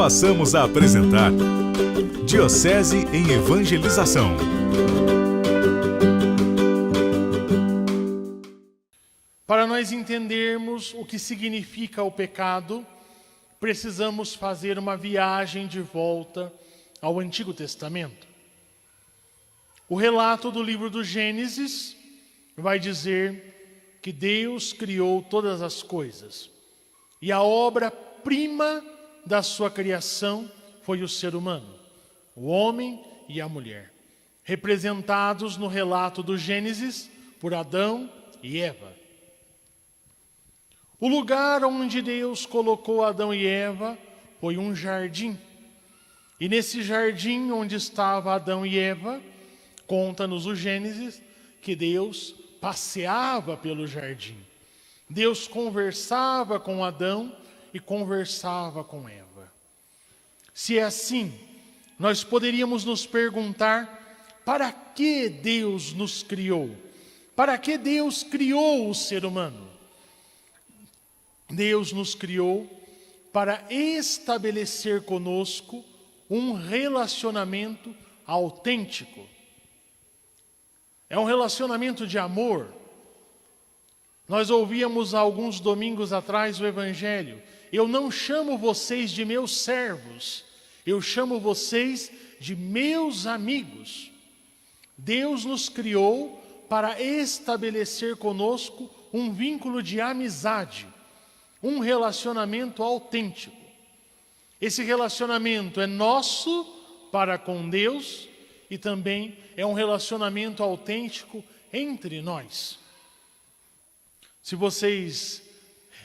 passamos a apresentar Diocese em Evangelização. Para nós entendermos o que significa o pecado, precisamos fazer uma viagem de volta ao Antigo Testamento. O relato do livro do Gênesis vai dizer que Deus criou todas as coisas. E a obra-prima da sua criação foi o ser humano, o homem e a mulher, representados no relato do Gênesis por Adão e Eva. O lugar onde Deus colocou Adão e Eva foi um jardim. E nesse jardim onde estava Adão e Va, conta-nos o Gênesis, que Deus passeava pelo jardim. Deus conversava com Adão e conversava com Eva. Se é assim, nós poderíamos nos perguntar: para que Deus nos criou? Para que Deus criou o ser humano? Deus nos criou para estabelecer conosco um relacionamento autêntico. É um relacionamento de amor. Nós ouvíamos há alguns domingos atrás o Evangelho: eu não chamo vocês de meus servos, eu chamo vocês de meus amigos. Deus nos criou para estabelecer conosco um vínculo de amizade, um relacionamento autêntico. Esse relacionamento é nosso para com Deus e também é um relacionamento autêntico entre nós. Se vocês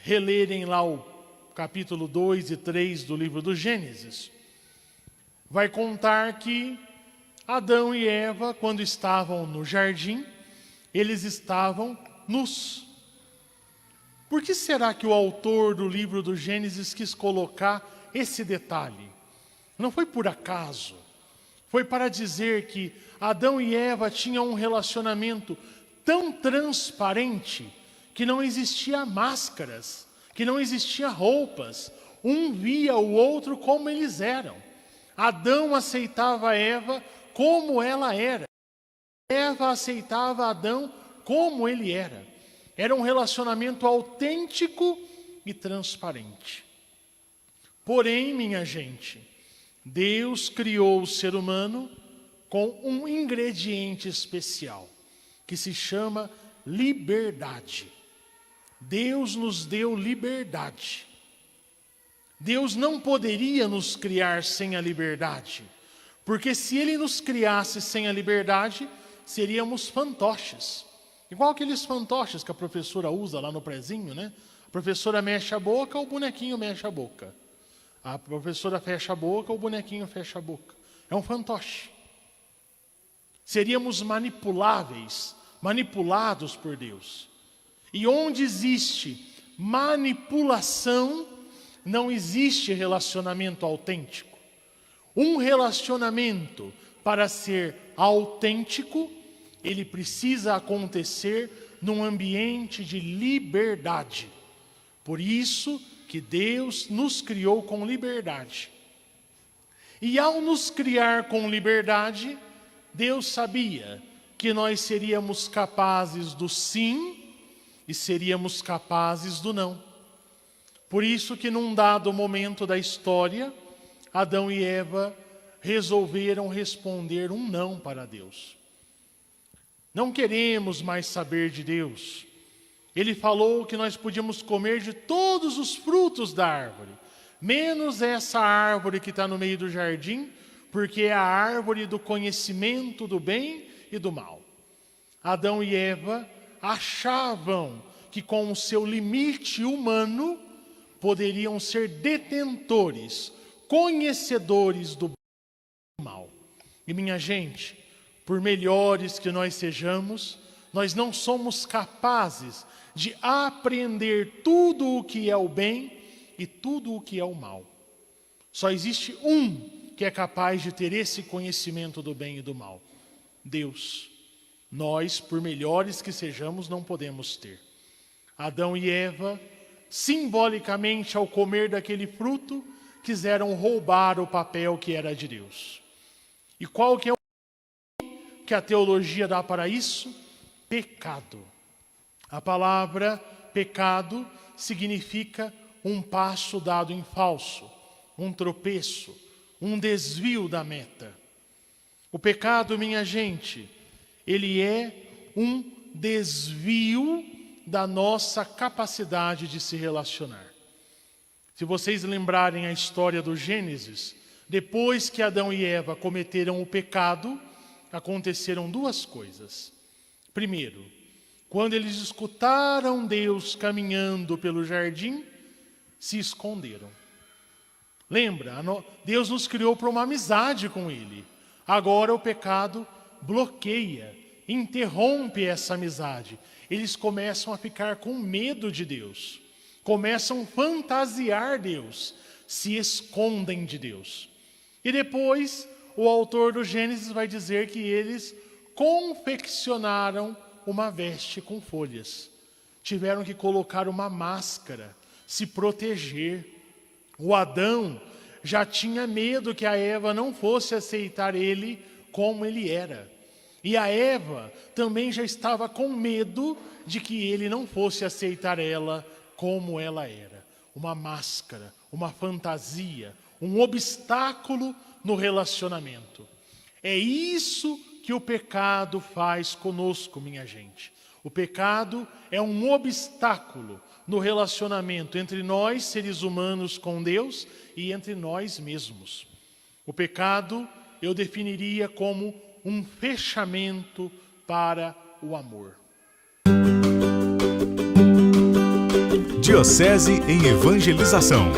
relerem lá o capítulo 2 e 3 do livro do Gênesis, vai contar que Adão e Eva, quando estavam no jardim, eles estavam nus. Por que será que o autor do livro do Gênesis quis colocar esse detalhe? Não foi por acaso. Foi para dizer que Adão e Eva tinham um relacionamento tão transparente que não existia máscaras, que não existia roupas. Um via o outro como eles eram. Adão aceitava Eva como ela era. Eva aceitava Adão como ele era. Era um relacionamento autêntico e transparente. Porém, minha gente, Deus criou o ser humano com um ingrediente especial, que se chama liberdade. Deus nos deu liberdade. Deus não poderia nos criar sem a liberdade, porque se Ele nos criasse sem a liberdade, seríamos fantoches. Igual aqueles fantoches que a professora usa lá no prezinho, né? A professora mexe a boca, o bonequinho mexe a boca. A professora fecha a boca, o bonequinho fecha a boca. É um fantoche. Seríamos manipuláveis, manipulados por Deus. E onde existe manipulação, não existe relacionamento autêntico. Um relacionamento, para ser autêntico, ele precisa acontecer num ambiente de liberdade. Por isso que Deus nos criou com liberdade. E ao nos criar com liberdade, Deus sabia que nós seríamos capazes do sim e seríamos capazes do não. Por isso que num dado momento da história, Adão e Eva resolveram responder um não para Deus. Não queremos mais saber de Deus. Ele falou que nós podíamos comer de todos os frutos da árvore, menos essa árvore que está no meio do jardim, porque é a árvore do conhecimento do bem e do mal. Adão e Eva achavam que com o seu limite humano poderiam ser detentores, conhecedores do bem e do mal. E minha gente, por melhores que nós sejamos, nós não somos capazes de aprender tudo o que é o bem e tudo o que é o mal. Só existe um que é capaz de ter esse conhecimento do bem e do mal: Deus. Nós, por melhores que sejamos, não podemos ter. Adão e Eva, simbolicamente, ao comer daquele fruto, quiseram roubar o papel que era de Deus. E qual que é o nome que a teologia dá para isso? Pecado. A palavra pecado significa um passo dado em falso, um tropeço, um desvio da meta. O pecado, minha gente, ele é um desvio da nossa capacidade de se relacionar. Se vocês lembrarem a história do Gênesis, depois que Adão e Eva cometeram o pecado, aconteceram duas coisas. Primeiro, quando eles escutaram Deus caminhando pelo jardim, se esconderam. Lembra, Deus nos criou para uma amizade com Ele. Agora o pecado bloqueia, interrompe essa amizade. Eles começam a ficar com medo de Deus. Começam a fantasiar Deus, se escondem de Deus. E depois, o autor do Gênesis vai dizer que eles confeccionaram uma veste com folhas. Tiveram que colocar uma máscara, se proteger. O Adão já tinha medo que a Eva não fosse aceitar ele como ele era. E a Eva também já estava com medo de que ele não fosse aceitar ela como ela era. Uma máscara, uma fantasia, um obstáculo no relacionamento. É isso que o pecado faz conosco, minha gente. O pecado é um obstáculo no relacionamento entre nós, seres humanos, com Deus e entre nós mesmos. O pecado eu definiria como um fechamento para o amor. Diocese em Evangelização.